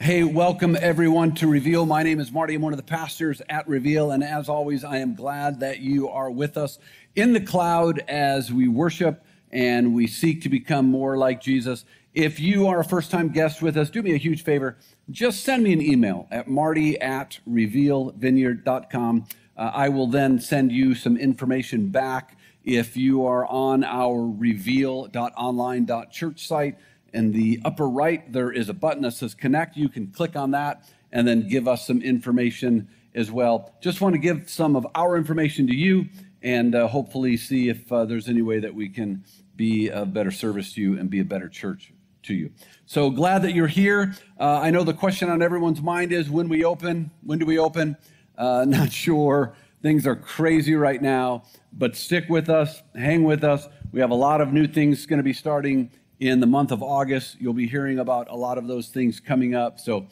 Hey, welcome everyone to Reveal. My name is Marty. I'm one of the pastors at Reveal, and as always, I am glad that you are with us in the cloud as we worship and we seek to become more like Jesus. If you are a first-time guest with us, do me a huge favor. Just send me an email at marty@revealvineyard.com. I will then send you some information back. If you are on our reveal.online.church site, in the upper right, there is a button that says connect. You can click on that and then give us some information as well. Just want to give some of our information to you and hopefully see if there's any way that we can be of better service to you and be a better church to you. So glad that you're here. I know the question on everyone's mind is when we open. When do we open? Not sure. Things are crazy right now, but stick with us, hang with us. We have a lot of new things going to be starting in the month of August. You'll be hearing about a lot of those things coming up, so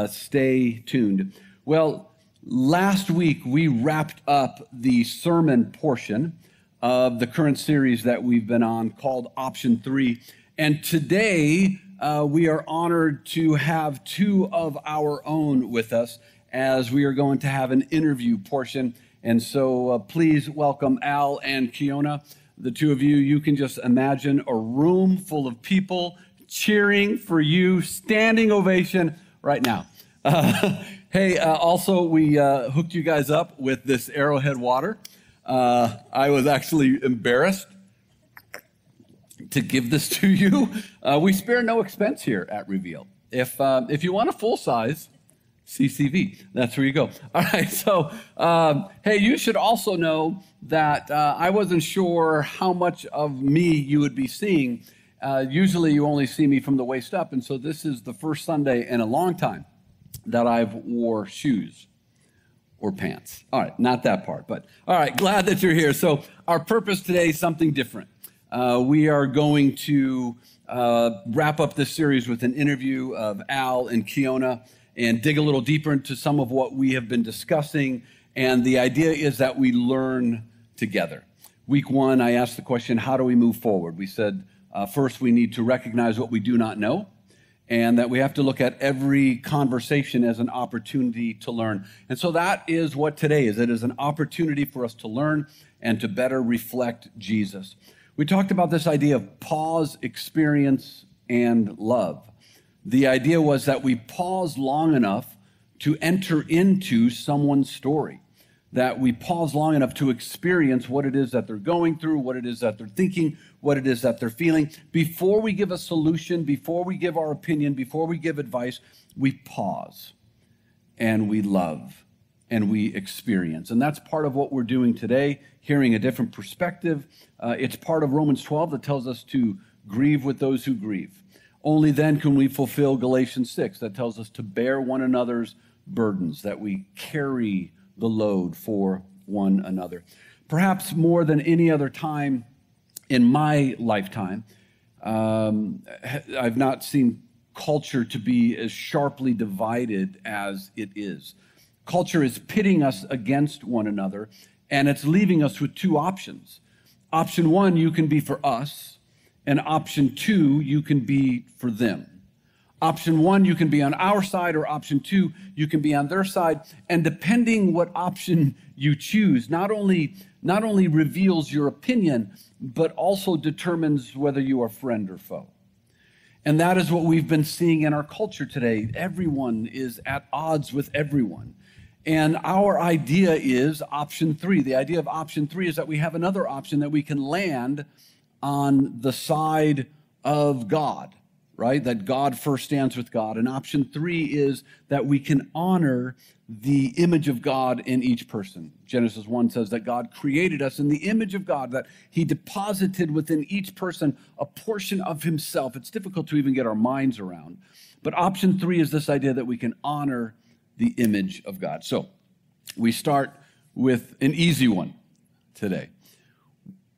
stay tuned. Well, last week we wrapped up the sermon portion of the current series that we've been on called Option 3. And today we are honored to have two of our own with us as we are going to have an interview portion. And so please welcome Al and Kiona. The two of you, you can just imagine a room full of people cheering for you, standing ovation right now. Also, we hooked you guys up with this Arrowhead water. I was actually embarrassed to give this to you. We spare no expense here at Reveal. If you want a full size, CCV, that's where you go. All right, so, hey, you should also know that I wasn't sure how much of me you would be seeing. Usually you only see me from the waist up, and so this is the first Sunday in a long time that I've wore shoes or pants. All right, not that part, but all right, glad that you're here. So our purpose today is something different. We are going to wrap up this series with an interview of Al and Kiona and dig a little deeper into some of what we have been discussing. And the idea is that we learn together. Week one, I asked the question, how do we move forward? We said, first, we need to recognize what we do not know, and that we have to look at every conversation as an opportunity to learn. And so that is what today is. It is an opportunity for us to learn and to better reflect Jesus. We talked about this idea of pause, experience, and love. The idea was that we pause long enough to enter into someone's story, that we pause long enough to experience what it is that they're going through, what it is that they're thinking, what it is that they're feeling. Before we give a solution, before we give our opinion, before we give advice, we pause and we love and we experience. And that's part of what we're doing today, hearing a different perspective. It's part of Romans 12 that tells us to grieve with those who grieve. Only then can we fulfill Galatians 6 that tells us to bear one another's burdens, that we carry the load for one another. Perhaps more than any other time in my lifetime, I've not seen culture to be as sharply divided as it is. Culture is pitting us against one another, and it's leaving us with two options. Option one, you can be for us. And option two, you can be for them. Option one, you can be on our side, or option two, you can be on their side. And depending what option you choose, not only reveals your opinion, but also determines whether you are friend or foe. And that is what we've been seeing in our culture today. Everyone is at odds with everyone. And our idea is option three. The idea of option three is that we have another option that we can land on the side of God, right? That God first stands with God. And option three is that we can honor the image of God in each person. Genesis 1 says that God created us in the image of God, that he deposited within each person a portion of himself. It's difficult to even get our minds around. But option three is this idea that we can honor the image of God. So we start with an easy one today.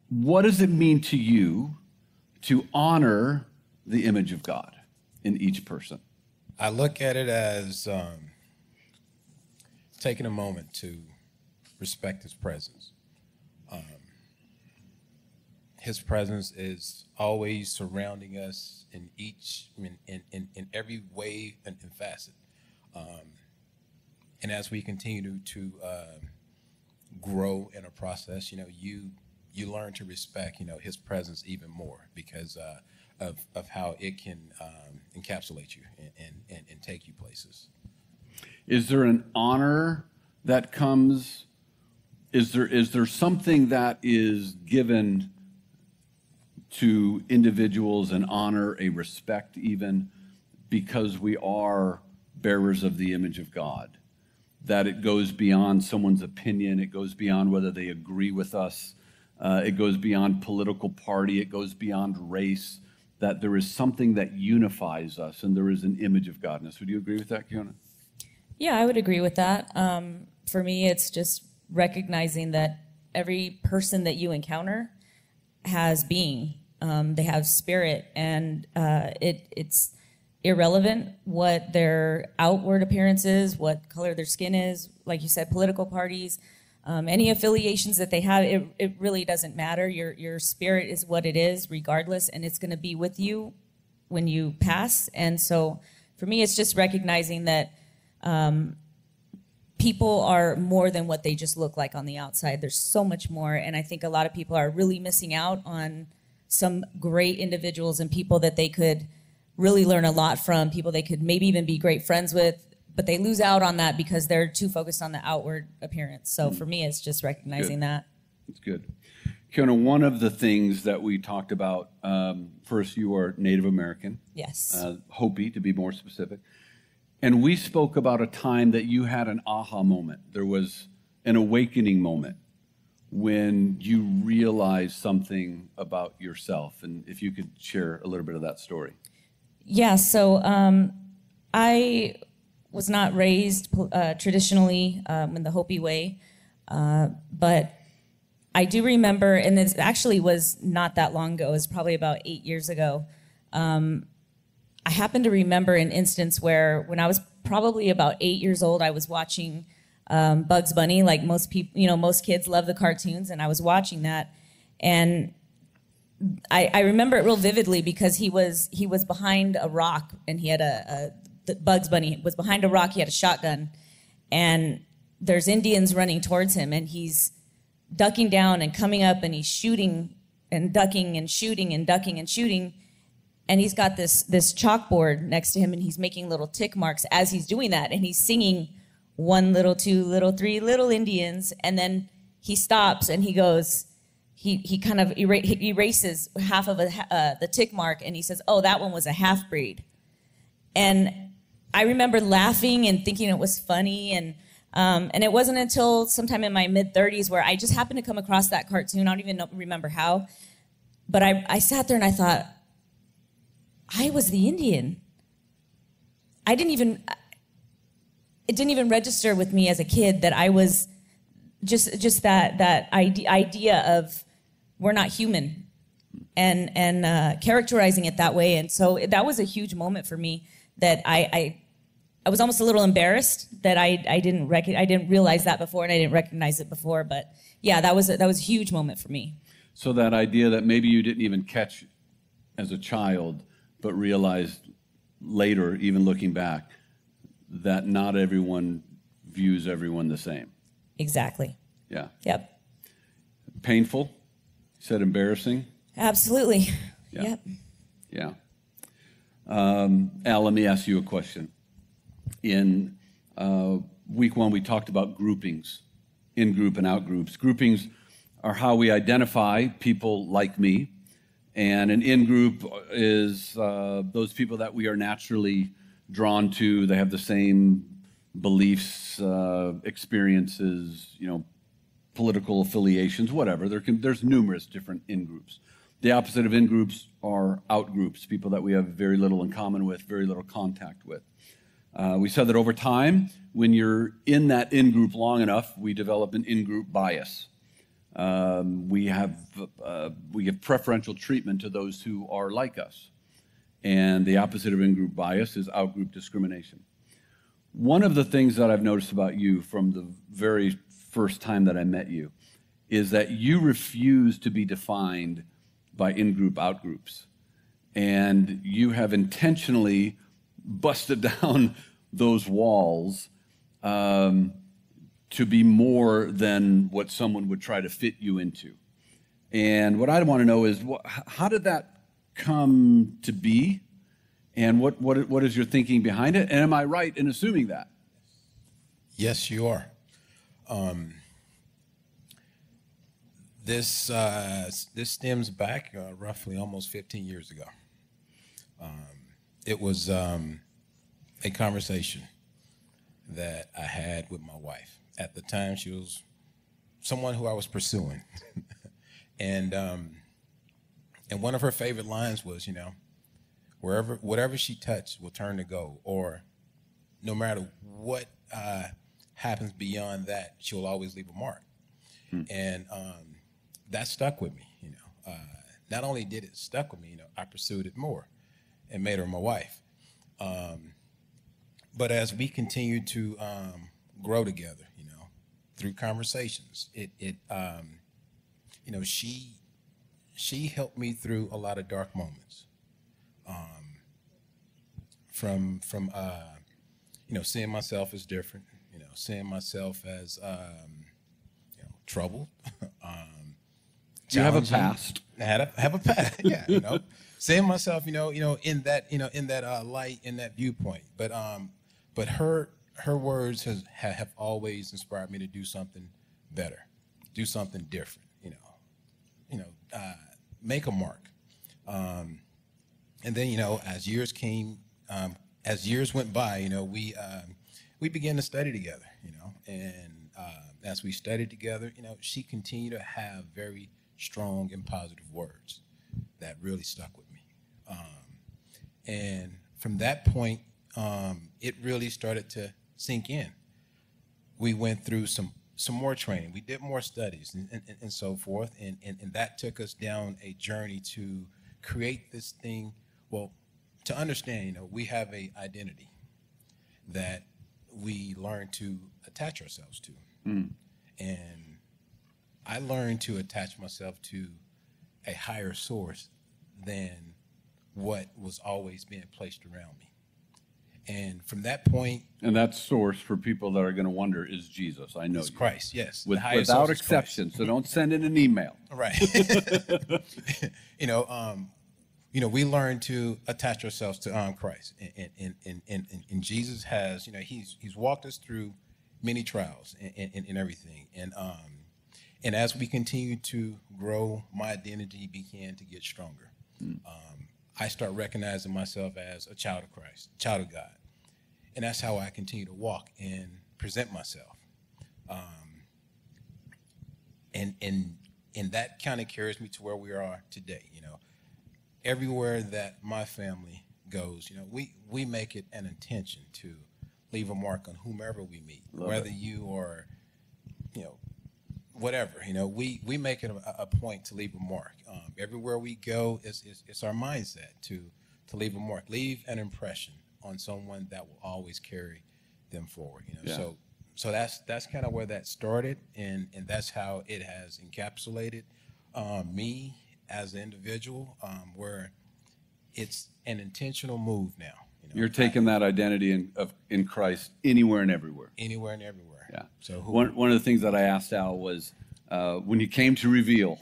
What does it mean to you to honor the image of God in each person? I look at it as taking a moment to respect his presence. his presence is always surrounding us in in every way and facet. And as we continue to grow in a process, you learn to respect, his presence even more because of how it can encapsulate you and take you places. Is there an honor that comes? Is there something that is given to individuals, an honor, a respect even, because we are bearers of the image of God? That it goes beyond someone's opinion, it goes beyond whether they agree with us, it goes beyond political party, it goes beyond race, that there is something that unifies us and there is an image of Godness. Would you agree with that, Kiona? Yeah, I would agree with that. For me, it's just recognizing that every person that you encounter has being. They have spirit, and it's irrelevant what their outward appearance is, what color their skin is, like you said, political parties, any affiliations that they have, it really doesn't matter. Your spirit is what it is regardless, and it's going to be with you when you pass. And so for me, it's just recognizing that people are more than what they just look like on the outside. There's so much more, and I think a lot of people are really missing out on some great individuals and people that they could really learn a lot from, people they could maybe even be great friends with, but they lose out on that because they're too focused on the outward appearance. So for me, it's just recognizing that. That's good. Kiona, one of the things that we talked about, first, you are Native American. Yes. Hopi, to be more specific. And we spoke about a time that you had an aha moment. There was an awakening moment when you realized something about yourself. And if you could share a little bit of that story. Yeah, so I was not raised traditionally in the Hopi way, but I do remember, and this actually was not that long ago, it was probably about 8 years ago. I happen to remember an instance where when I was probably about 8 years old, I was watching Bugs Bunny, like most people, most kids love the cartoons, and I was watching that. And I remember it real vividly because he was behind a rock, and he had Bugs Bunny was behind a rock, he had a shotgun, and there's Indians running towards him, and he's ducking down and coming up, and he's shooting and ducking and shooting and ducking and shooting. And he's got this chalkboard next to him, and he's making little tick marks as he's doing that. And he's singing 1 little, 2 little, 3 little Indians. And then he stops and he goes, he kind of erases half of the tick mark, and he says, "Oh, that one was a half-breed." And I remember laughing and thinking it was funny. And it wasn't until sometime in my mid-30s where I just happened to come across that cartoon. I don't even remember how. But I sat there and I thought, I was the Indian. It didn't even register with me as a kid that I was just that idea of we're not human and characterizing it that way. And so that was a huge moment for me that I was almost a little embarrassed that I didn't realize that before, and I didn't recognize it before. But yeah, that was a huge moment for me. So that idea that maybe you didn't even catch as a child, but realized later, even looking back, that not everyone views everyone the same. Exactly. Yeah. Yep. Painful? You said embarrassing? Absolutely. Yeah. Yep. Yeah. Al, let me ask you a question. In week 1, we talked about groupings, in-group and out-groups. Groupings are how we identify people like me. And an in-group is those people that we are naturally drawn to. They have the same beliefs, experiences, political affiliations, whatever. There's numerous different in-groups. The opposite of in-groups are out-groups, people that we have very little in common with, very little contact with. We said that over time, when you're in that in-group long enough, we develop an in-group bias. We give preferential treatment to those who are like us. And the opposite of in-group bias is out-group discrimination. One of the things that I've noticed about you from the very first time that I met you is that you refuse to be defined by in-group, out-groups. And you have intentionally busted down those walls to be more than what someone would try to fit you into. And what I want to know is, how did that come to be? And what is your thinking behind it? And am I right in assuming that? Yes, you are. This stems back roughly almost 15 years ago. It was a conversation that I had with my wife. At the time, she was someone who I was pursuing, and one of her favorite lines was, whatever she touched will turn to gold, or no matter what happens beyond that, she'll always leave a mark. And that stuck with me. Not only did it stuck with me, I pursued it more and made her my wife. But as we continued to grow together, through conversations, she helped me through a lot of dark moments. From seeing myself as different, seeing myself as troubled. You have a past. Have a past, yeah. Seeing myself, in that light, in that viewpoint. But her words have always inspired me to do something better, do something different. Make a mark. And then, as years went by, we began to study together. And as we studied together, she continued to have very strong and positive words that really stuck with me. And from that point, it really started to sink in. We went through some more training. We did more studies and so forth. And that took us down a journey to create this thing. Well, to understand, we have an identity that we learn to attach ourselves to. And I learned to attach myself to a higher source than what was always being placed around me. And from that point, and that source, for people that are going to wonder, is Jesus. I know it's Christ, yes. Without exception. So don't send in an email. Right. We learn to attach ourselves to Christ, and Jesus has, he's walked us through many trials and everything, and as we continue to grow, my identity began to get stronger. I start recognizing myself as a child of Christ, child of God, and that's how I continue to walk and present myself, and that kind of carries me to where we are today. Everywhere that my family goes, we make it an intention to leave a mark on whomever we meet, whether you are, whatever, we make it a point to leave a mark. Everywhere we go, it's our mindset to leave a mark, leave an impression on someone that will always carry them forward. Yeah. So that's kind of where that started, and that's how it has encapsulated me as an individual, where it's an intentional move now. You're taking that identity in Christ anywhere and everywhere. Anywhere and everywhere. Yeah. So one of the things that I asked Al was, when you came to Reveal,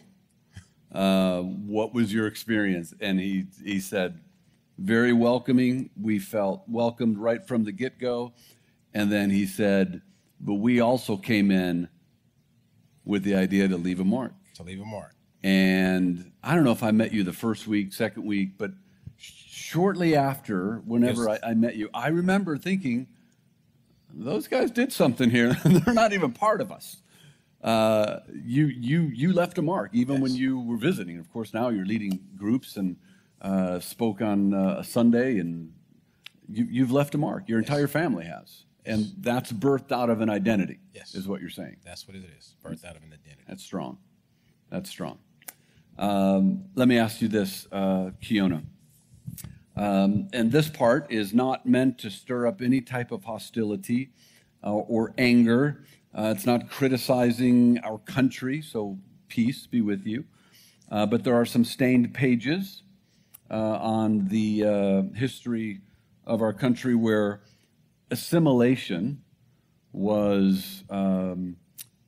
what was your experience? And he said, very welcoming. We felt welcomed right from the get-go. And then he said, but we also came in with the idea to leave a mark. To leave a mark. And I don't know if I met you the first week, second week, but shortly after, whenever Yes. I met you, I remember thinking, those guys did something here. They're not even part of us. You left a mark, even Yes. when you were visiting. Of course, now you're leading groups and spoke on a Sunday, and you've left a mark. Your entire family has. And that's birthed out of an identity, Yes. is what you're saying. That's what it is, birthed out of an identity. That's strong. That's strong. Let me ask you this, Kiona. And this part is not meant to stir up any type of hostility or anger. It's not criticizing our country, so peace be with you. but there are some stained pages on the history of our country where assimilation was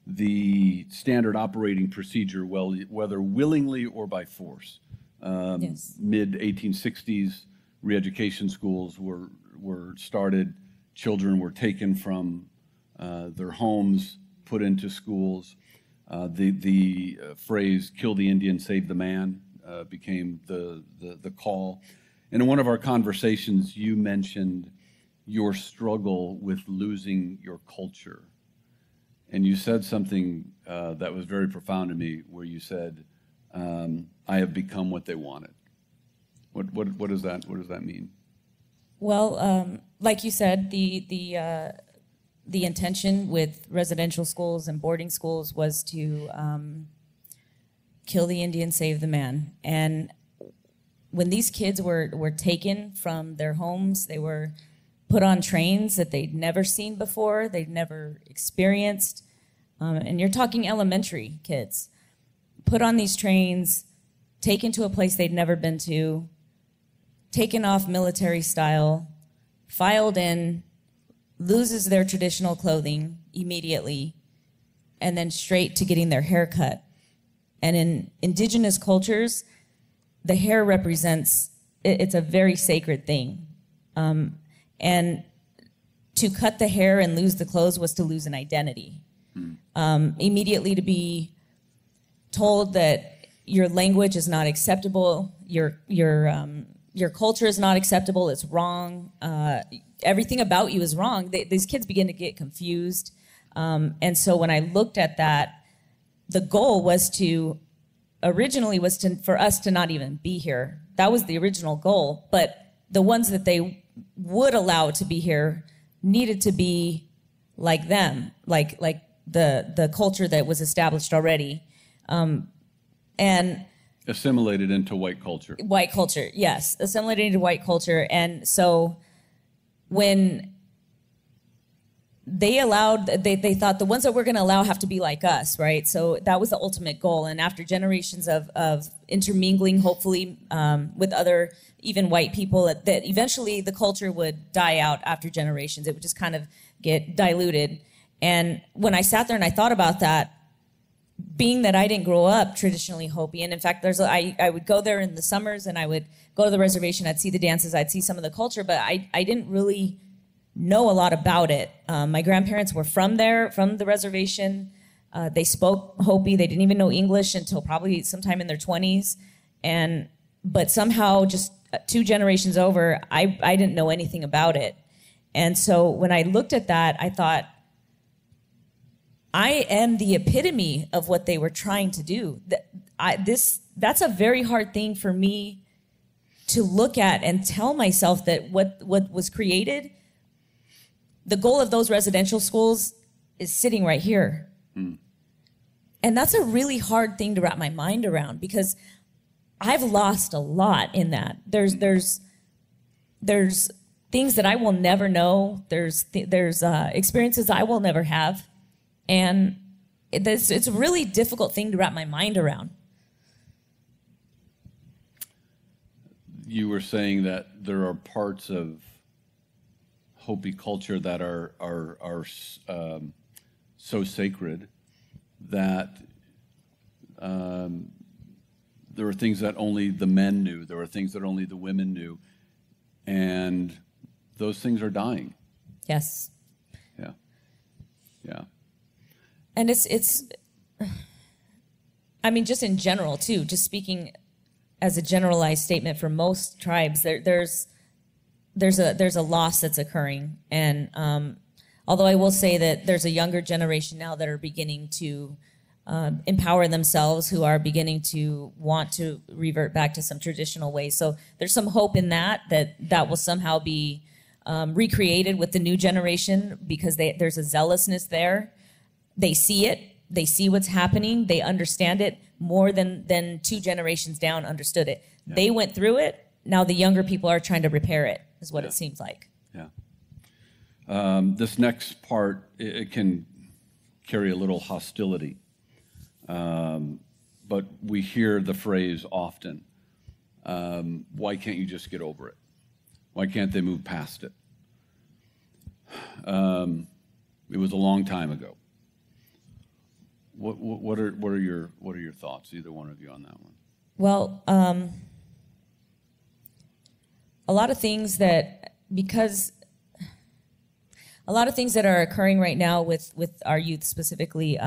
the standard operating procedure, well, whether willingly or by force. Yes. Mid-1860s, re-education schools were started. Children were taken from their homes, put into schools. The phrase "kill the Indian, save the man" became the call. And in one of our conversations, you mentioned your struggle with losing your culture. And you said something that was very profound to me, where you said, "I have become what they wanted." What does that mean? Well, like you said, the intention with residential schools and boarding schools was to kill the Indian, save the man. And when these kids were taken from their homes, they were put on trains that they'd never seen before, they'd never experienced. And you're talking elementary kids. Put on these trains, taken to a place they'd never been to, taken off military style, filed in, loses their traditional clothing immediately, and then straight to getting their hair cut. And in indigenous cultures, the hair represents, it's a very sacred thing. And to cut the hair and lose the clothes was to lose an identity. Immediately to be told that your language is not acceptable, your culture is not acceptable, it's wrong, everything about you is wrong. These kids begin to get confused. And so when I looked at that, the goal was for us to not even be here. That was the original goal. But the ones that they would allow to be here needed to be like them, like the culture that was established already. And assimilated into white culture. White culture, yes. Assimilated into white culture. And so when they thought the ones that we're going to allow have to be like us, right? So that was the ultimate goal. And after generations of intermingling, hopefully, with other even white people, that eventually the culture would die out after generations. It would just kind of get diluted. And when I sat there and I thought about that, being that I didn't grow up traditionally Hopi, and in fact, I would go there in the summers and I would go to the reservation, I'd see the dances, I'd see some of the culture, but I didn't really know a lot about it. My grandparents were from there, from the reservation. They spoke Hopi. They didn't even know English until probably sometime in their 20s. But somehow, just 2 generations over, I didn't know anything about it. And so when I looked at that, I thought, I am the epitome of what they were trying to do. That's a very hard thing for me to look at and tell myself that what was created, the goal of those residential schools is sitting right here. And that's a really hard thing to wrap my mind around, because I've lost a lot in that. There's things that I will never know. There's experiences I will never have. And it's a really difficult thing to wrap my mind around. You were saying that there are parts of Hopi culture that are so sacred that there were things that only the men knew. There were things that only the women knew. And those things are dying. Yes. Yeah. Yeah. And it's I mean, just in general too, just speaking as a generalized statement for most tribes, there's a loss that's occurring. And although I will say that there's a younger generation now that are beginning to empower themselves, who are beginning to want to revert back to some traditional ways. So there's some hope in that will somehow be recreated with the new generation, because there's a zealousness there. They see it. They see what's happening. They understand it more than 2 generations down understood it. Yeah. They went through it. Now the younger people are trying to repair it, is what it seems like. Yeah. This next but can carry a little hostility. But but we hear the phrase often. Why can't you just get over it? Why can't they move past it? It was a long time ago. What are your thoughts, either one of you, on that one? Well, a lot of things that are occurring right now with our youth specifically.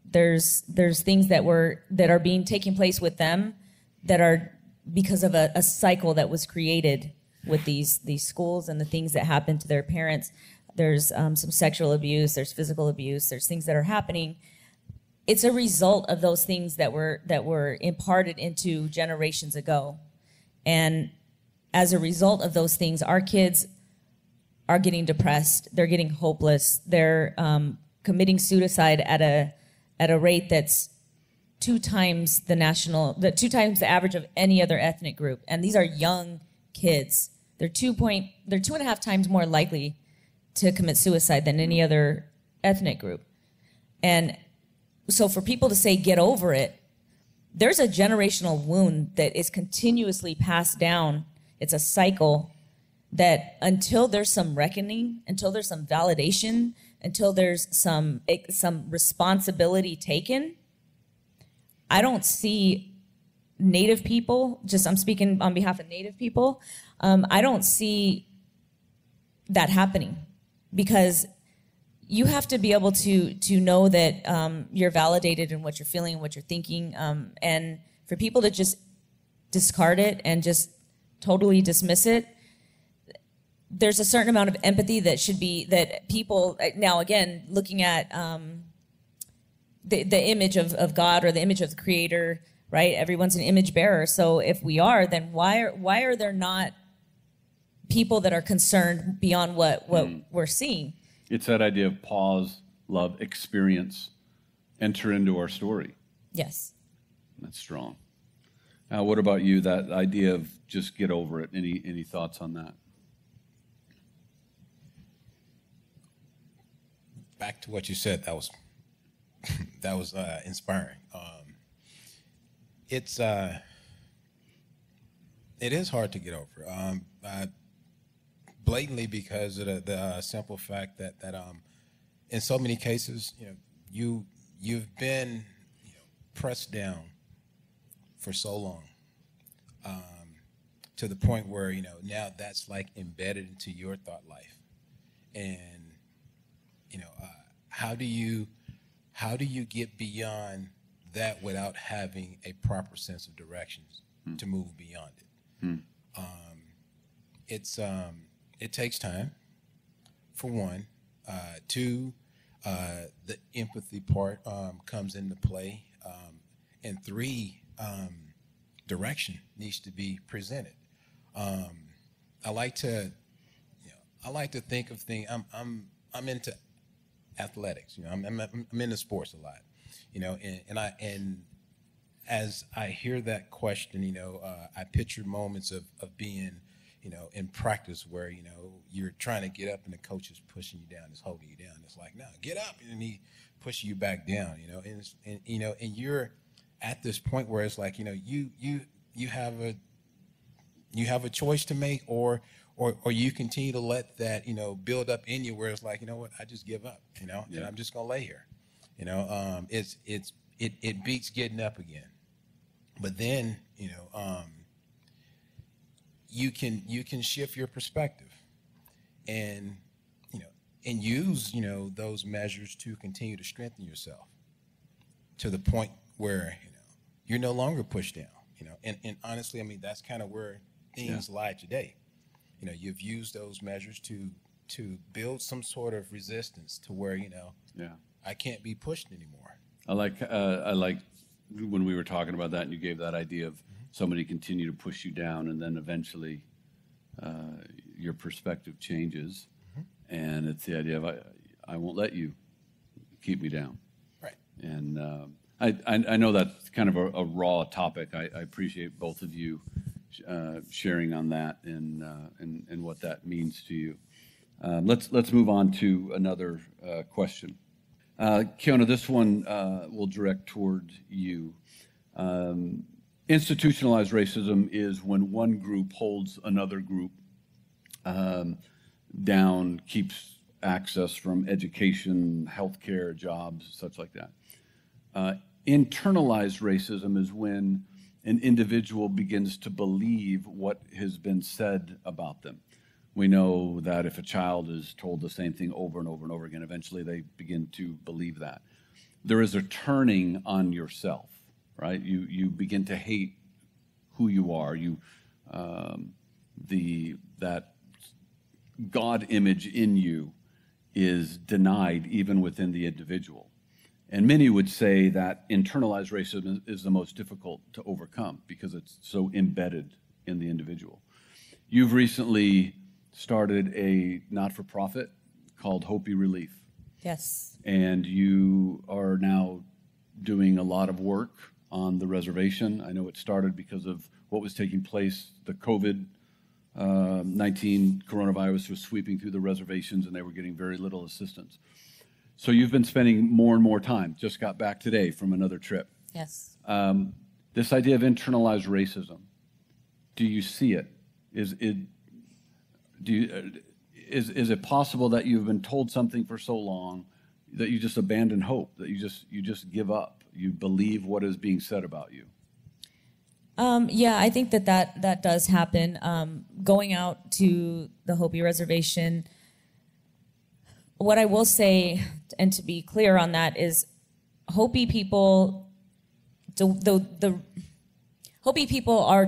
There's things that are taking place with them that are because of a cycle that was created with these schools and the things that happen to their parents. There's some sexual abuse, there's physical abuse, there's things that are happening. It's a result of those things that were imparted into generations ago. And as a result of those things, our kids are getting depressed, they're getting hopeless, they're committing suicide at a rate that's 2 times the average of any other ethnic group. And these are young kids. They're 2.5 times more likely to commit suicide than any other ethnic group. And so for people to say, get over it, there's a generational wound that is continuously passed down. It's a cycle that until there's some reckoning, until there's some validation, until there's some responsibility taken, I don't see Native people, I'm speaking on behalf of Native people, I don't see that happening, because you have to be able to know that you're validated in what you're feeling, what you're thinking, and for people to just discard it and just totally dismiss it, there's a certain amount of empathy that people, now again, looking at the image of God or the image of the Creator, right? Everyone's an image bearer. So if we are, then why are there not people that are concerned beyond what we're seeing? It's that idea of pause, love, experience, enter into our story. Yes. That's strong. What about you, that idea of just get over it? Any thoughts on that? Back to what you said, that was inspiring. It is hard to get over, blatantly, because of the simple fact that in so many cases, you've been pressed down for so long, to the point where now that's like embedded into your thought life, and how do you get beyond that without having a proper sense of directions to move beyond it? It takes time, for one. Two, the empathy part comes into play, and three, direction needs to be presented. I like to think of things. I'm into athletics. I'm into sports a lot. And as I hear that question, I picture moments of being, in practice where, you're trying to get up and the coach is pushing you down, is holding you down. It's like, no, get up, and he pushes you back down, and you're at this point where it's like, you have a choice to make, or you continue to let that, build up in you where it's like, what, I just give up, and I'm just gonna lay here. It beats getting up again. But then, you can shift your perspective and use, those measures to continue to strengthen yourself to the point where, you're no longer pushed down, and honestly, I mean, that's kind of where things lie today. You've used those measures to build some sort of resistance to where, I can't be pushed anymore. I like when we were talking about that, and you gave that idea of somebody continue to push you down, and then eventually your perspective changes, and it's the idea of I won't let you keep me down. Right. And I know that's kind of a raw topic. I appreciate both of you sharing on that and what that means to you. Let's move on to another question. Kiona, this one will direct toward you. Institutionalized racism is when one group holds another group down, keeps access from education, healthcare, jobs, such like that. Internalized racism is when an individual begins to believe what has been said about them. We know that if a child is told the same thing over and over and over again, eventually they begin to believe that. There is a turning on yourself, right? You begin to hate who you are. That God image in you is denied even within the individual. And many would say that internalized racism is the most difficult to overcome because it's so embedded in the individual. You've recently started a not-for-profit called Hopi Relief. Yes. And you are now doing a lot of work on the reservation. I know it started because of what was taking place. The COVID-19 coronavirus was sweeping through the reservations and they were getting very little assistance. So you've been spending more and more time, just got back today from another trip. Yes. This idea of internalized racism, do you see it? Is it possible that you've been told something for so long that you just abandon hope, that you just give up, you believe what is being said about you? Yeah, I think that does happen. Going out to the Hopi Reservation, what I will say, and to be clear on that, is Hopi people, the Hopi people are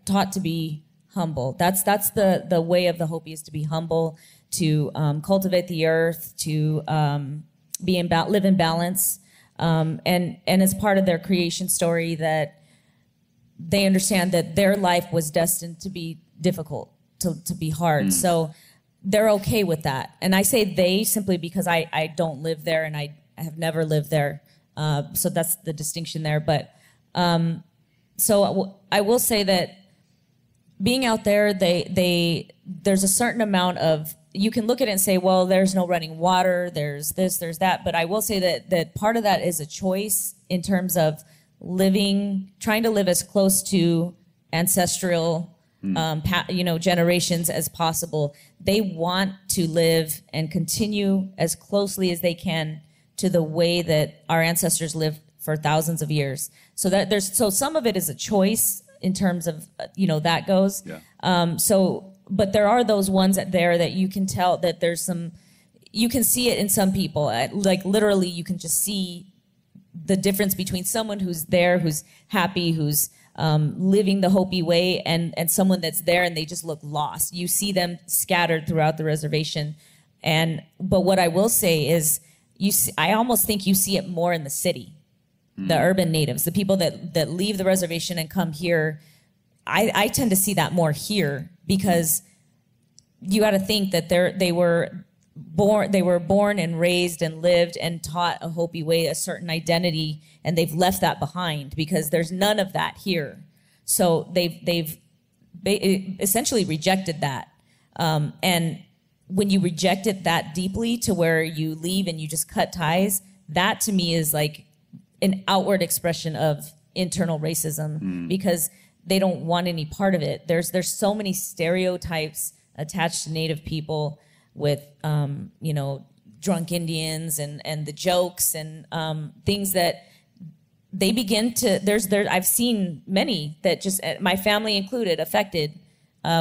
taught to be humble. That's the way of the Hopi, is to be humble, to cultivate the earth, to live in balance, and as part of their creation story, that they understand that their life was destined to be difficult, to be hard. So they're okay with that. And I say they simply because I don't live there and I have never lived there. So that's the distinction there. But so I will say that being out there, there's a certain amount of, you can look at it and say, well, there's no running water, there's this, there's that. But I will say that part of that is a choice in terms of trying to live as close to ancestral generations as possible. They want to live and continue as closely as they can to the way that our ancestors lived for thousands of years. So some of it is a choice in terms of that goes. Yeah. But there are those ones there that you can tell that you can see it in some people. Like literally, you can just see the difference between someone who's there, who's happy, who's living the Hopi way, and someone that's there and they just look lost. You see them scattered throughout the reservation. But what I will say is, I almost think you see it more in the city, the urban natives, the people that leave the reservation and come here. I tend to see that more here because you got to think that they were born and raised and lived and taught a Hopi way, a certain identity, and they've left that behind because there's none of that here. So they've essentially rejected that. And when you reject it that deeply to where you leave and you just cut ties, that to me is like an outward expression of internal racism because they don't want any part of it. There's so many stereotypes attached to Native people with drunk Indians and the jokes and things that they begin to I've seen many that just, my family included, affected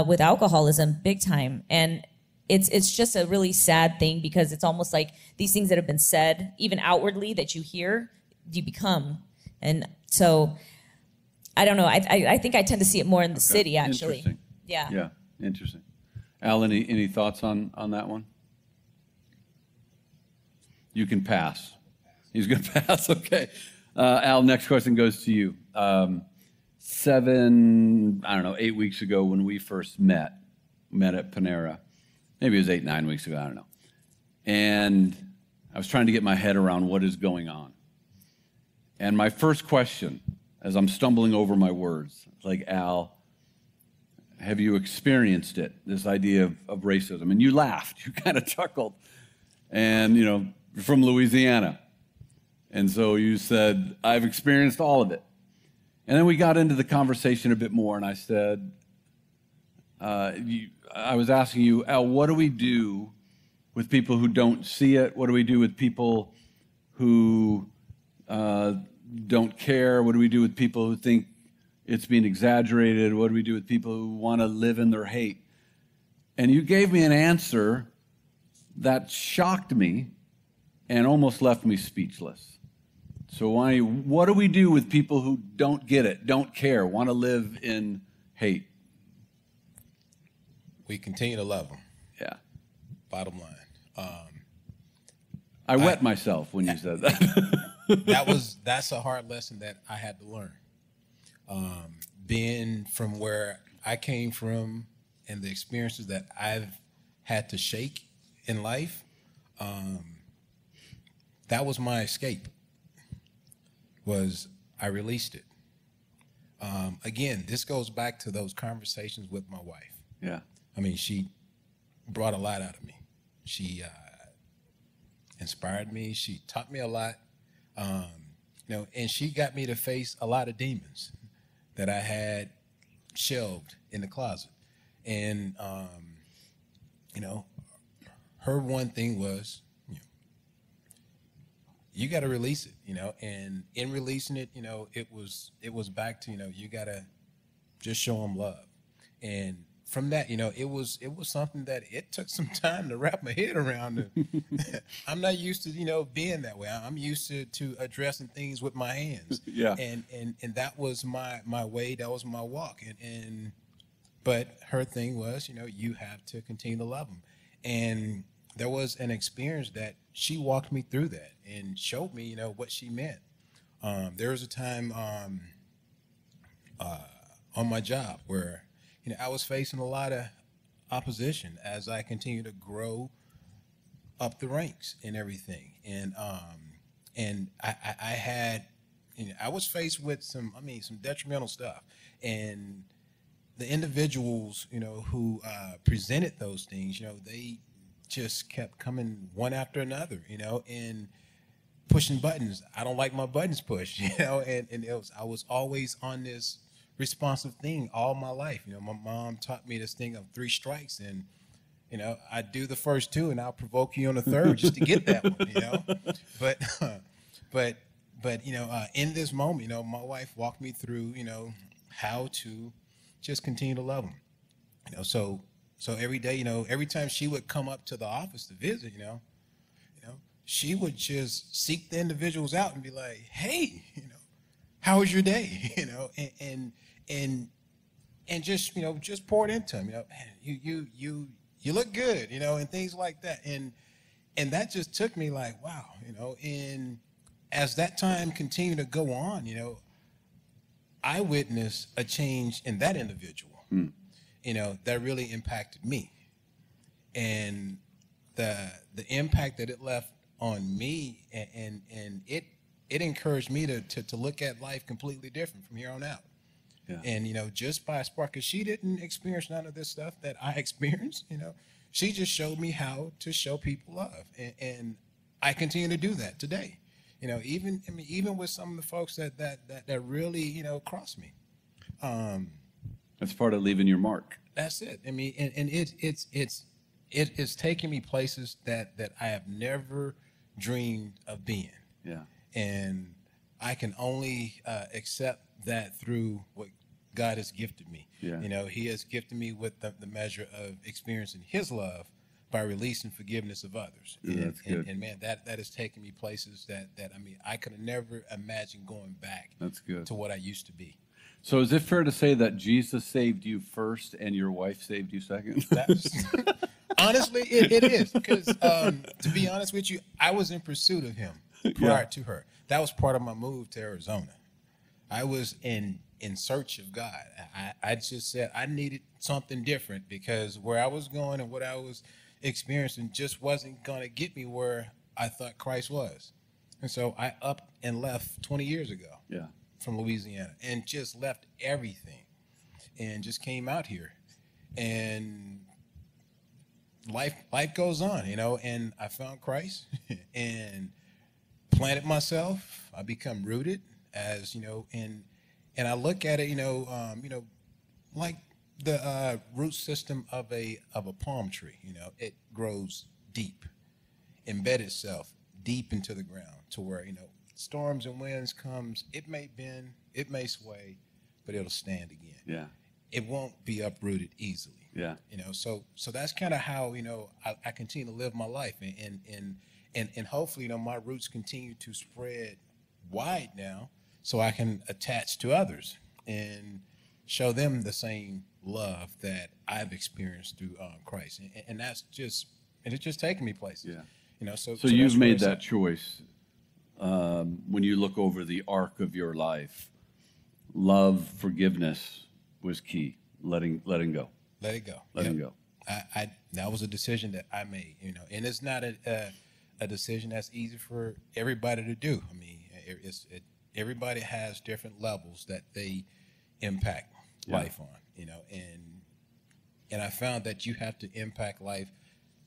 with alcoholism big time. And it's just a really sad thing because it's almost like these things that have been said, even outwardly, that you hear, you become. And so I don't know. I think I tend to see it more in the city, actually. Interesting. Yeah. Yeah, interesting. Al, any thoughts on that one? You can pass. He's going to pass. Okay. Al, next question goes to you. 8 weeks ago when we first met at Panera. Maybe it was 9 weeks ago. I don't know. And I was trying to get my head around what is going on. And my first question, as I'm stumbling over my words, like, Al, have you experienced it, this idea of racism? And you laughed, you kind of chuckled, and, you're from Louisiana. And so you said, I've experienced all of it. And then we got into the conversation a bit more, and I said, I was asking you, Al, what do we do with people who don't see it? What do we do with people who don't care? What do we do with people who think it's being exaggerated? What do we do with people who want to live in their hate? And you gave me an answer that shocked me and almost left me speechless. So what do we do with people who don't get it, don't care, want to live in hate? We continue to love them. Yeah. Bottom line. I wet myself when you said that. That's a hard lesson that I had to learn. Being from where I came from and the experiences that I've had to shake in life, that was my escape. I released it. Again, this goes back to those conversations with my wife. Yeah. I mean, she brought a lot out of me. She inspired me. She taught me a lot. And she got me to face a lot of demons that I had shelved in the closet. And, her one thing was, you got to release it, and in releasing it, it was back to, you got to just show them love. And from that, it was something that it took some time to wrap my head around. I'm not used to, being that way. I'm used to addressing things with my hands. Yeah. And that was my way. That was my walk. But her thing was, you have to continue to love them. And there was an experience that she walked me through that and showed me, what she meant. There was a time on my job where, I was facing a lot of opposition as I continued to grow up the ranks and everything. And I had, I was faced with some detrimental stuff. And the individuals, who presented those things, they just kept coming one after another, and pushing buttons. I don't like my buttons pushed, and I was always on this responsive thing all my life. My mom taught me this thing of 3 strikes, and I do the first 2 and I'll provoke you on the 3rd just to get that one, but in this moment, my wife walked me through, how to just continue to love them. So every day, every time she would come up to the office to visit, she would just seek the individuals out and be like, hey, how was your day? And just, just pour it into them, man, you look good, and things like that. And that just took me like, wow, and as that time continued to go on, I witnessed a change in that individual, that really impacted me. And the impact that it left on me, and it encouraged me to look at life completely different from here on out. Yeah. And, just by a spark, because she didn't experience none of this stuff that I experienced, she just showed me how to show people love. And I continue to do that today. Even with some of the folks that really, cross me. That's part of leaving your mark. That's it. And it's taking me places that I have never dreamed of being. Yeah. And I can only accept that through what God has gifted me. Yeah. He has gifted me with the measure of experiencing his love by releasing forgiveness of others. Yeah, that's good. And man, that has taken me places that I could have never imagined going back. That's good. To what I used to be. So is it fair to say that Jesus saved you first and your wife saved you second? Honestly, it is. Because to be honest with you, I was in pursuit of him prior to her. That was part of my move to Arizona. I was in search of God. I just said I needed something different because where I was going and what I was experiencing just wasn't going to get me where I thought Christ was. And so I up and left 20 years ago. Yeah. From Louisiana, and just left everything and just came out here. And life goes on, and I found Christ and planted myself. I become rooted as, And I look at it, like the root system of a palm tree. It grows deep, embed itself deep into the ground to where storms and winds comes. It may bend, it may sway, but it'll stand again. Yeah. It won't be uprooted easily. Yeah. So that's kind of how I continue to live my life, and hopefully my roots continue to spread wide now, so I can attach to others and show them the same love that I've experienced through Christ, and that's just it's just taking me places. Yeah. So you've that's made where that choice when you look over the arc of your life. Love, forgiveness was key. Letting go. Let it go. Letting go. I that was a decision that I made. And it's not a decision that's easy for everybody to do. I mean, everybody has different levels that they impact life on. And I found that you have to impact life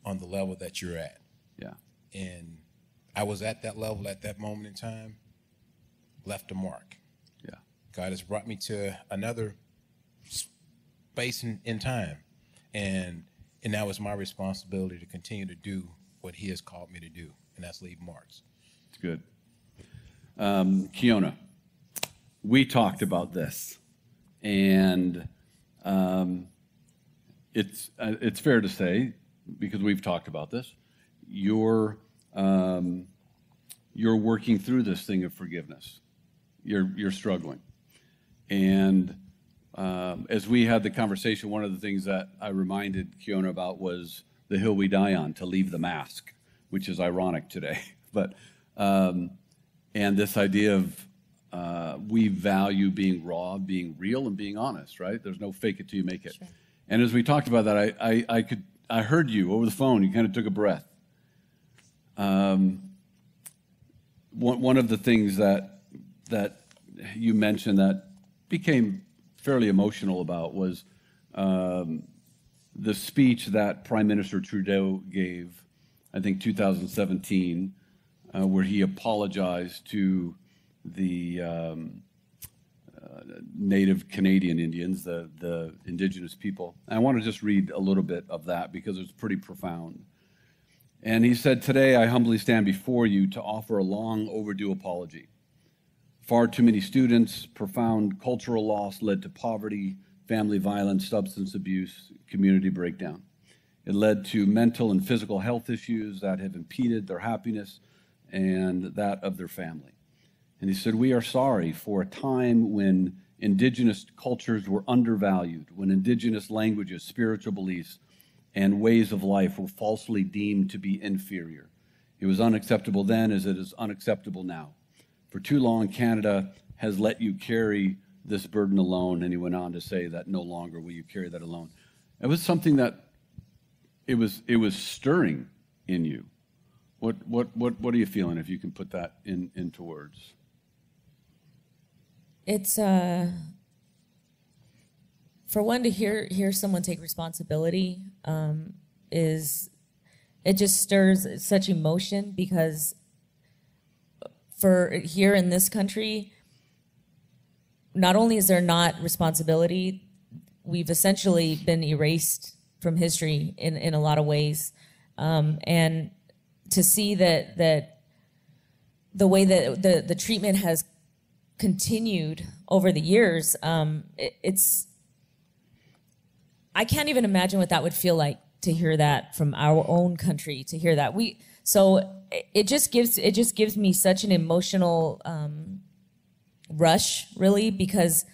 on the level that you're at. Yeah. And I was at that level at that moment in time, left a mark. Yeah. God has brought me to another space in time, and now it's my responsibility to continue to do what He has called me to do, and that's leave marks. It's good. Kiona, we talked about this, and it's fair to say, because we've talked about this, you're working through this thing of forgiveness. You're struggling, and as we had the conversation, one of the things that I reminded Kiona about was the hill we die on, to leave the mask, which is ironic today. But and this idea of we value being raw, being real, and being honest, right? There's no fake it till you make it. Sure. And as we talked about that, I heard you over the phone. You kind of took a breath. One of the things that you mentioned that became fairly emotional about was the speech that Prime Minister Trudeau gave, I think 2017, where he apologized to the Native Canadian Indians, the Indigenous people. And I want to just read a little bit of that because it's pretty profound. And he said, "Today I humbly stand before you to offer a long overdue apology. Far too many students, profound cultural loss led to poverty, family violence, substance abuse, community breakdown. It led to mental and physical health issues that have impeded their happiness and that of their family." And he said, "We are sorry for a time when Indigenous cultures were undervalued, when Indigenous languages, spiritual beliefs, and ways of life were falsely deemed to be inferior. It was unacceptable then as it is unacceptable now. For too long, Canada has let you carry this burden alone." And he went on to say that no longer will you carry that alone. It was something that it was stirring in you. What are you feeling, if you can put that into words? It's for one, to hear someone take responsibility is, it just stirs such emotion, because for here in this country, not only is there not responsibility, we've essentially been erased from history in a lot of ways, and to see that the way that the treatment has continued over the years, it's, I can't even imagine what that would feel like to hear that from our own country, to hear that. So it just gives me such an emotional rush, really, because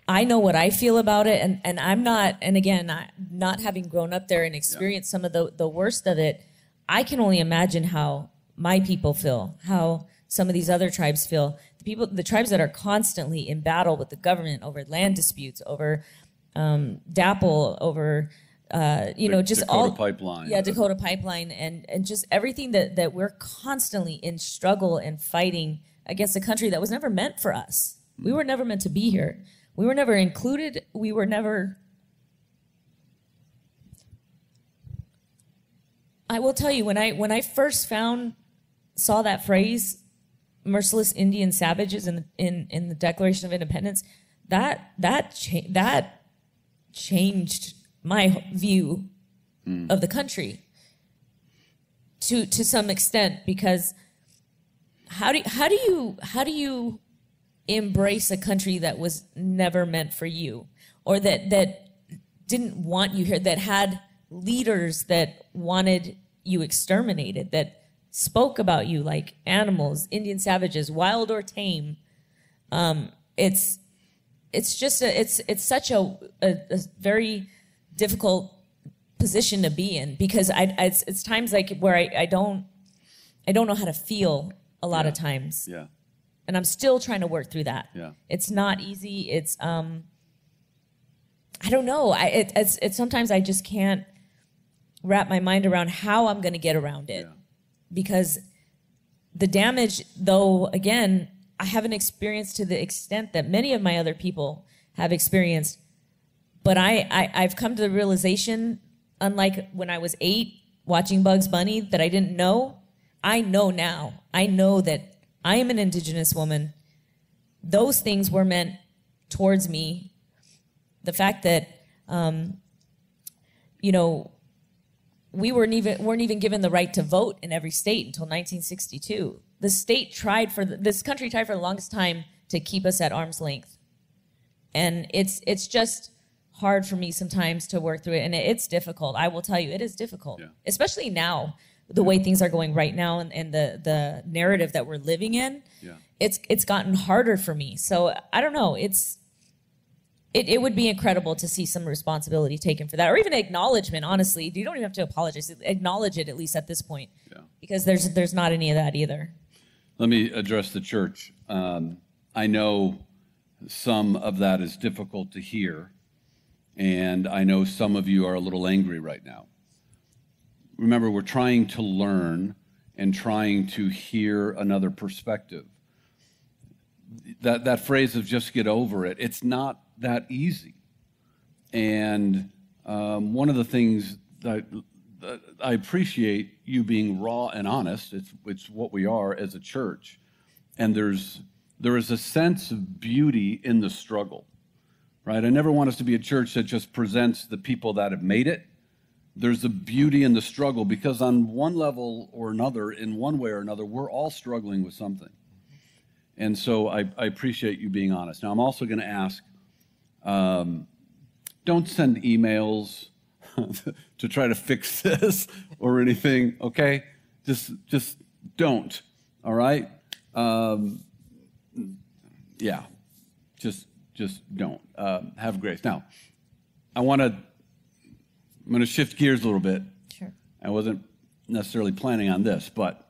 I know what I feel about it, and I'm not, and again, not having grown up there and experienced some of the worst of it, I can only imagine how my people feel, how some of these other tribes feel. The tribes that are constantly in battle with the government over land disputes, over DAPL, over just Dakota all Pipeline. Yeah, Dakota Pipeline, and just everything that we're constantly in struggle and fighting against a country that was never meant for us. We were never meant to be here. We were never included. We were never. I will tell you, when I first saw that phrase, merciless Indian savages in the Declaration of Independence, that changed my view of the country to some extent, because how do you embrace a country that was never meant for you, or that didn't want you here, that had leaders that wanted you exterminated, that spoke about you like animals, Indian savages, wild or tame? It's such a very difficult position to be in, because it's times like where I don't know how to feel a lot of times. Yeah. And I'm still trying to work through that. Yeah. It's not easy. It's I don't know. It's sometimes I just can't wrap my mind around how I'm going to get around it. Yeah. Because the damage, though, again, I haven't experienced to the extent that many of my other people have experienced. But I've come to the realization, unlike when I was 8 watching Bugs Bunny, that I didn't know. I know now. I know that I am an Indigenous woman. Those things were meant towards me. The fact that, we weren't even given the right to vote in every state until 1962. This country tried for the longest time to keep us at arm's length. And it's just hard for me sometimes to work through it. And it's difficult. I will tell you, it is difficult, especially now, the way things are going right now, and the narrative that we're living in. Yeah. It's gotten harder for me. So I don't know. It would be incredible to see some responsibility taken for that, or even acknowledgement. Honestly, you don't even have to apologize. Acknowledge it, at least at this point, because there's not any of that either. Let me address the church. I know some of that is difficult to hear, and I know some of you are a little angry right now. Remember, we're trying to learn and trying to hear another perspective. That phrase of just get over it, it's not that easy. And one of the things that I appreciate you being raw and honest. It's what we are as a church. And there is a sense of beauty in the struggle, right? I never want us to be a church that just presents the people that have made it. There's a beauty in the struggle, because on one level or another, in one way or another, we're all struggling with something. And so I appreciate you being honest. Now, I'm also going to ask, don't send emails to try to fix this or anything, okay? Just don't, all right? Yeah, just don't. Have grace. Now, I'm going to shift gears a little bit. Sure. I wasn't necessarily planning on this, but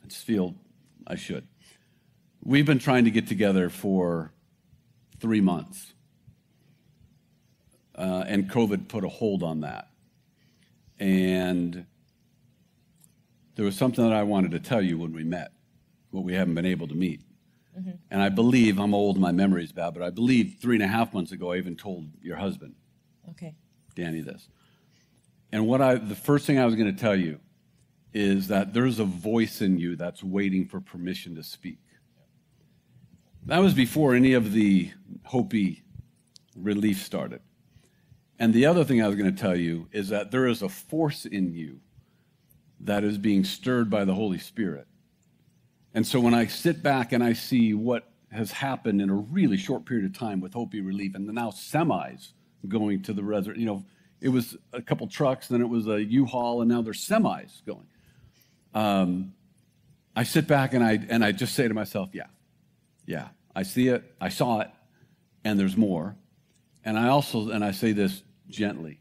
I just feel I should. We've been trying to get together for 3 months, and COVID put a hold on that. And there was something that I wanted to tell you when we met, what we haven't been able to meet. Mm-hmm. And I believe, I'm old, my memory's bad, but I believe 3.5 months ago I even told your husband, okay, Danny, this. And the first thing I was going to tell you is that there's a voice in you that's waiting for permission to speak. That was before any of the Hopi relief started. And the other thing I was going to tell you is that there is a force in you that is being stirred by the Holy Spirit. And so when I sit back and I see what has happened in a really short period of time with Hopi relief, and now semis going to the reservoir, it was a couple trucks, then it was a U-Haul, and now there's semis going. I sit back and I just say to myself, yeah, I see it, I saw it, and there's more. And I say this gently,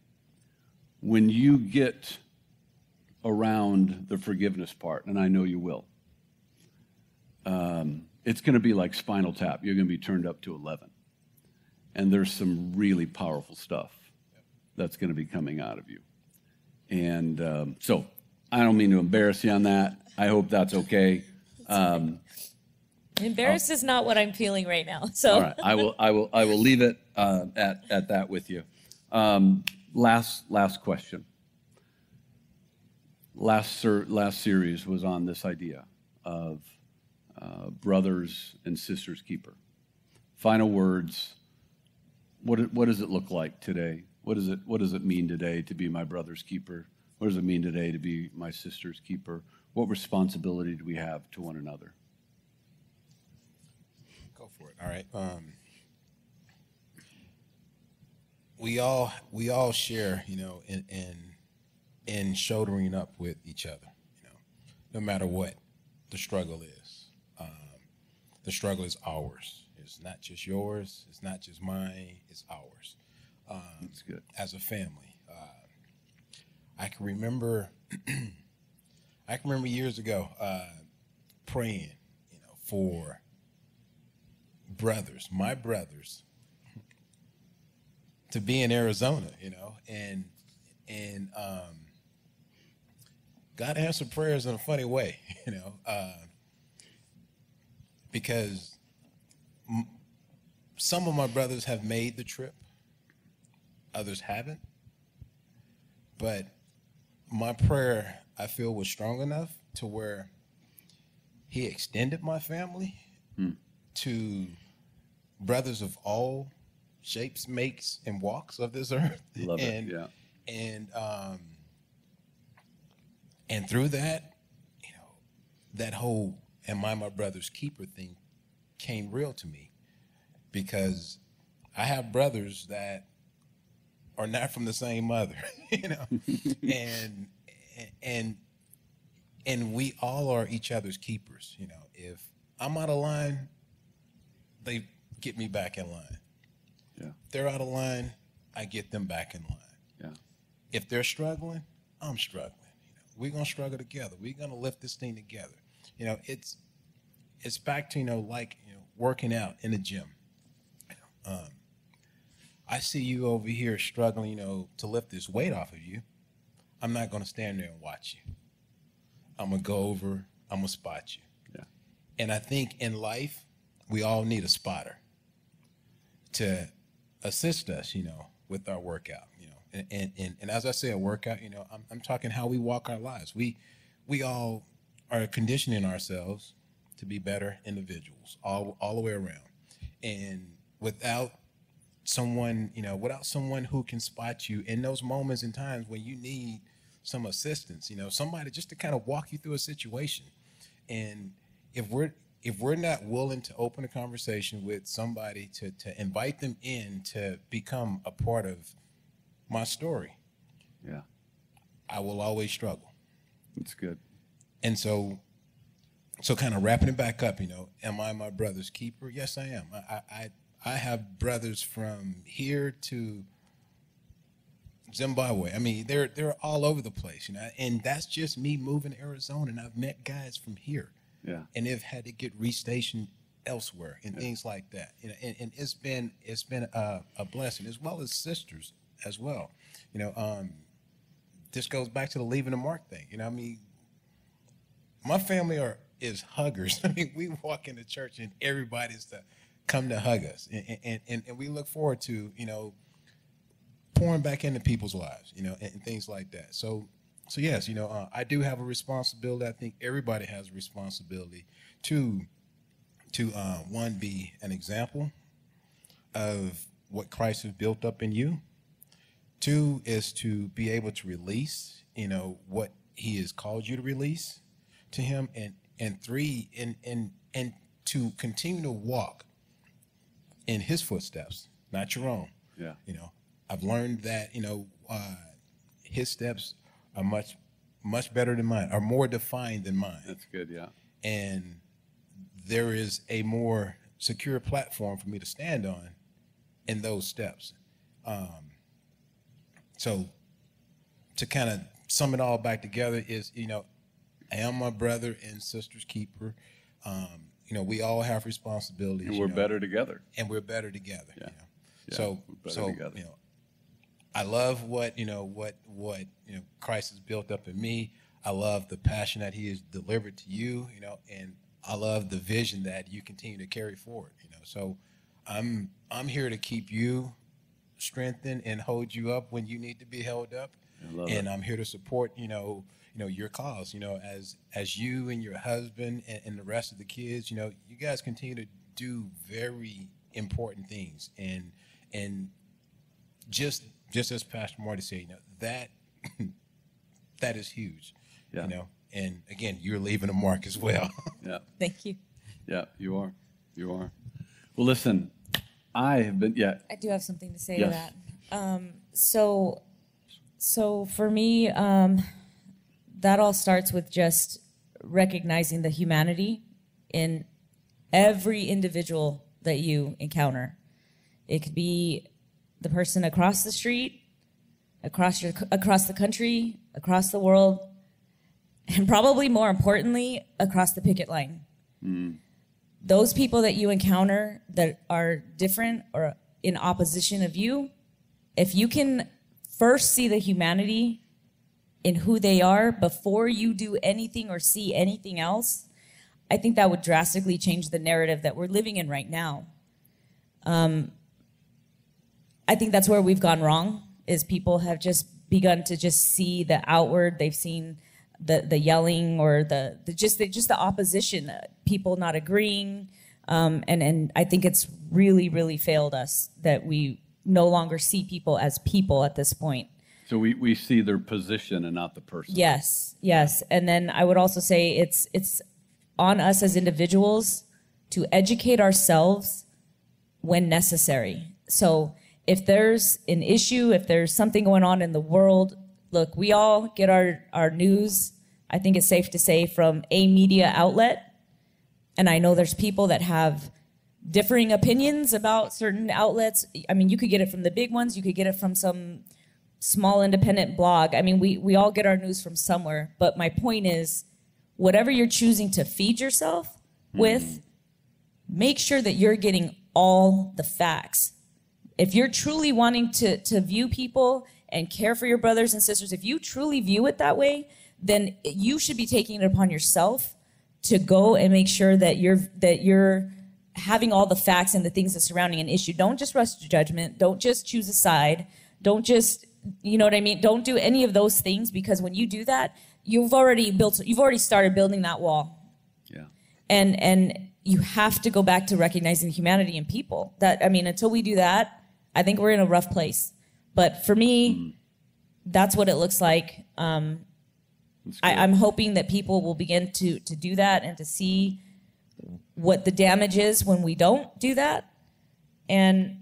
when you get around the forgiveness part, and I know you will, it's going to be like Spinal Tap. You're going to be turned up to 11. And there's some really powerful stuff that's going to be coming out of you. And so I don't mean to embarrass you on that. I hope that's okay. Embarrassed is not what I'm feeling right now. So all right, I will leave it at that with you. Last question. Last series was on this idea of brothers and sisters keeper. Final words. What does it look like today? What does it mean today to be my brother's keeper? What does it mean today to be my sister's keeper? What responsibility do we have to one another? Go for it. All right. We all share, in shouldering up with each other, no matter what the struggle is. The struggle is ours. It's not just yours. It's not just mine. It's ours. That's good. As a family, I can remember. I can remember years ago praying, for my brothers, to be in Arizona, and God answered prayers in a funny way, because some of my brothers have made the trip, others haven't. But my prayer, I feel, was strong enough to where he extended my family to brothers of all shapes, makes, and walks of this earth. Love it, yeah. And through that, that whole "am I my brother's keeper" thing came real to me, because I have brothers that are not from the same mother, and we all are each other's keepers. If I'm out of line, they get me back in line. Yeah. If they're out of line, I get them back in line. Yeah. If they're struggling, I'm struggling. We're gonna struggle together. We're gonna lift this thing together. It's back to working out in the gym. I see you over here struggling, to lift this weight off of you. I'm not gonna stand there and watch you. I'm gonna go over. I'm gonna spot you. Yeah. And I think in life, we all need a spotter to assist us, with our workout, and as I say, a workout, I'm talking how we walk our lives. We all are conditioning ourselves to be better individuals all the way around. And without someone who can spot you in those moments and times when you need some assistance, somebody just to kind of walk you through a situation. And if we're not willing to open a conversation with somebody to invite them in to become a part of my story, Yeah. I will always struggle. That's good. And so kind of wrapping it back up, am I my brother's keeper? Yes, I am. I have brothers from here to Zimbabwe. I mean, they're all over the place, and that's just me moving to Arizona. And I've met guys from here, Yeah. and they've had to get restationed elsewhere and things like that. And it's been a blessing, as well as sisters as well. This goes back to the leaving a mark thing. My family is huggers. I mean, we walk into church and everybody's to come to hug us, and we look forward to pouring back into people's lives, and things like that. So yes, I do have a responsibility. I think everybody has a responsibility to one, be an example of what Christ has built up in you. Two is to be able to release, what He has called you to release to Him, and three, and to continue to walk in His footsteps, not your own. Yeah. I've learned that His steps are much better than mine, are more defined than mine, That's good. Yeah. and there is a more secure platform for me to stand on in those steps. So to kind of sum it all back together is, I am my brother and sister's keeper. We all have responsibilities. And we're better together. And we're better together. Yeah. Yeah, So, we're better together. I love what Christ has built up in me. I love the passion that He has delivered to you, and I love the vision that you continue to carry forward, So I'm here to keep you strengthened and hold you up when you need to be held up. love and it. I'm here to support, your cause, as you and your husband and the rest of the kids, you guys continue to do very important things. And just as Pastor Marty said, that that is huge, Yeah. And again, you're leaving a mark as well. Yeah. Thank you. Yeah, you are. You are. Well, listen, I have been, yeah. I do have something to say Yes. to that. So for me, that all starts with just recognizing the humanity in every individual that you encounter. It could be the person across the street, across the country, across the world, and probably more importantly, across the picket line. Those people that you encounter that are different or in opposition of you, if you can first see the humanity in who they are before you do anything or see anything else, I think that would drastically change the narrative that we're living in right now. I think that's where we've gone wrong, is people have just begun to just see the outward. They've seen the yelling or just the opposition, people not agreeing. And I think it's really, really failed us that we no longer see people as people at this point. So we see their position and not the person. Yes, yes. And then I would also say it's on us as individuals to educate ourselves when necessary. So if there's an issue, if there's something going on in the world, look, we all get our news, I think it's safe to say, from a media outlet. And I know there's people that have differing opinions about certain outlets. I mean, you could get it from the big ones. You could get it from some small independent blog. I mean, we all get our news from somewhere. But my point is, whatever you're choosing to feed yourself with, make sure that you're getting all the facts. If you're truly wanting to view people and care for your brothers and sisters, if you truly view it that way, then you should be taking it upon yourself to go and make sure that you're having all the facts and the things that surrounding an issue. Don't just rush to judgment. Don't just choose a side. Don't just, you know what I mean? Don't do any of those things, because when you do that, you've already started building that wall. Yeah. And you have to go back to recognizing humanity in people. Until we do that, I think we're in a rough place. But for me, that's what it looks like. I'm hoping that people will begin to do that and to see what the damage is when we don't do that. And,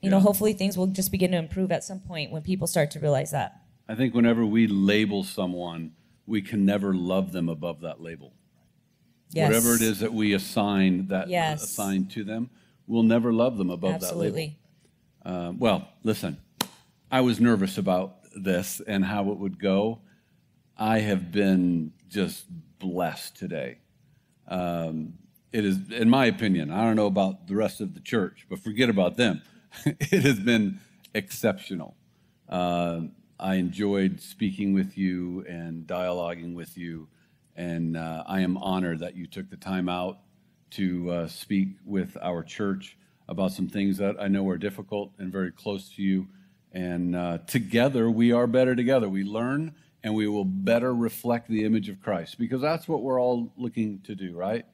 hopefully things will just begin to improve at some point when people start to realize that. I think whenever we label someone, we can never love them above that label. Yes. Whatever it is that we assign to them, we'll never love them above Absolutely. that label. Well, listen, I was nervous about this and how it would go. I have been just blessed today. It is, in my opinion, I don't know about the rest of the church, but forget about them. It has been exceptional. I enjoyed speaking with you and dialoguing with you, and I am honored that you took the time out to speak with our church about some things that I know are difficult and very close to you. And together, we are better together. We learn, and we will better reflect the image of Christ, because that's what we're all looking to do, right?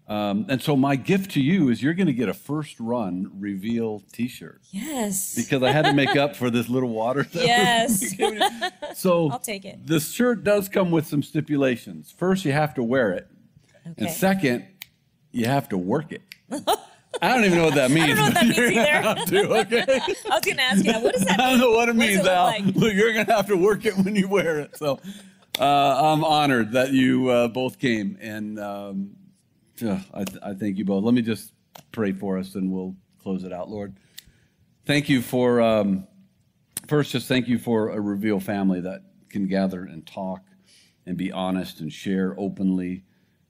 And so my gift to you is you're going to get a first run Reveal t-shirt. Yes. Because I had to make up for this little water. Yes. So I'll take it. This shirt does come with some stipulations. First, you have to wear it. Okay. And second, you have to work it. I don't even know what that means. I don't know what that means either. Have to, okay? I was going to ask you, what does that mean? I don't know what it means, does it Al. look like? Look, you're going to have to work it when you wear it. So I'm honored that you both came. And I thank you both. Let me just pray for us and we'll close it out. Lord, thank you for, first, just thank you for a Reveal family that can gather and talk and be honest and share openly.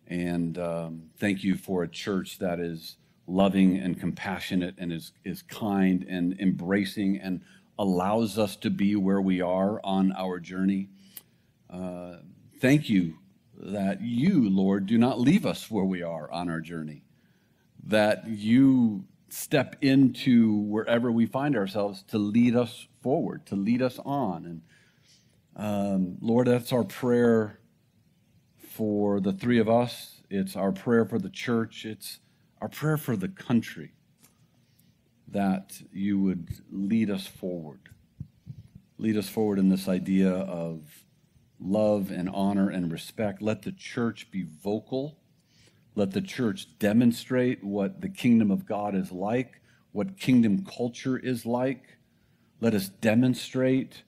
And thank you for a church that is loving and compassionate and is kind and embracing and allows us to be where we are on our journey. Thank you that you, Lord, do not leave us where we are on our journey, that you step into wherever we find ourselves to lead us forward, to lead us on. And Lord, that's our prayer for the three of us. It's our prayer for the church. It's our prayer for the country, that you would lead us forward. Lead us forward in this idea of love and honor and respect. Let the church be vocal. Let the church demonstrate what the kingdom of God is like, what kingdom culture is like. Let us demonstrate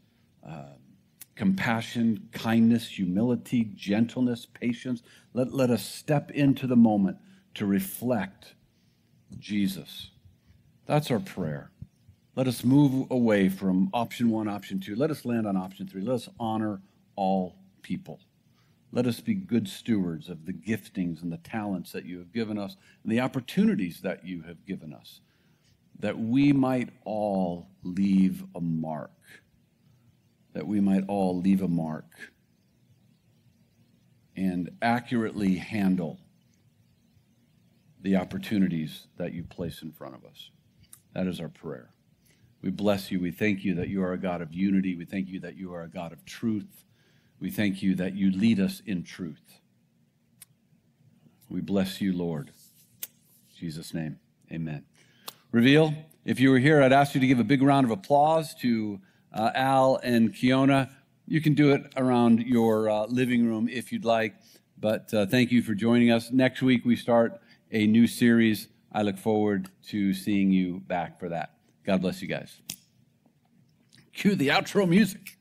compassion, kindness, humility, gentleness, patience. Let us step into the moment to reflect Jesus. That's our prayer. Let us move away from option one, option two. Let us land on option three. Let us honor all people. Let us be good stewards of the giftings and the talents that you have given us and the opportunities that you have given us, that we might all leave a mark. That we might all leave a mark and accurately handle the opportunities that you place in front of us. That is our prayer. We bless you. We thank you that you are a God of unity. We thank you that you are a God of truth. We thank you that you lead us in truth. We bless you, Lord. In Jesus' name, amen. Reveal, if you were here, I'd ask you to give a big round of applause to Al and Kiona. You can do it around your living room if you'd like, but thank you for joining us. Next week, we start a new series. I look forward to seeing you back for that. God bless you guys. Cue the outro music.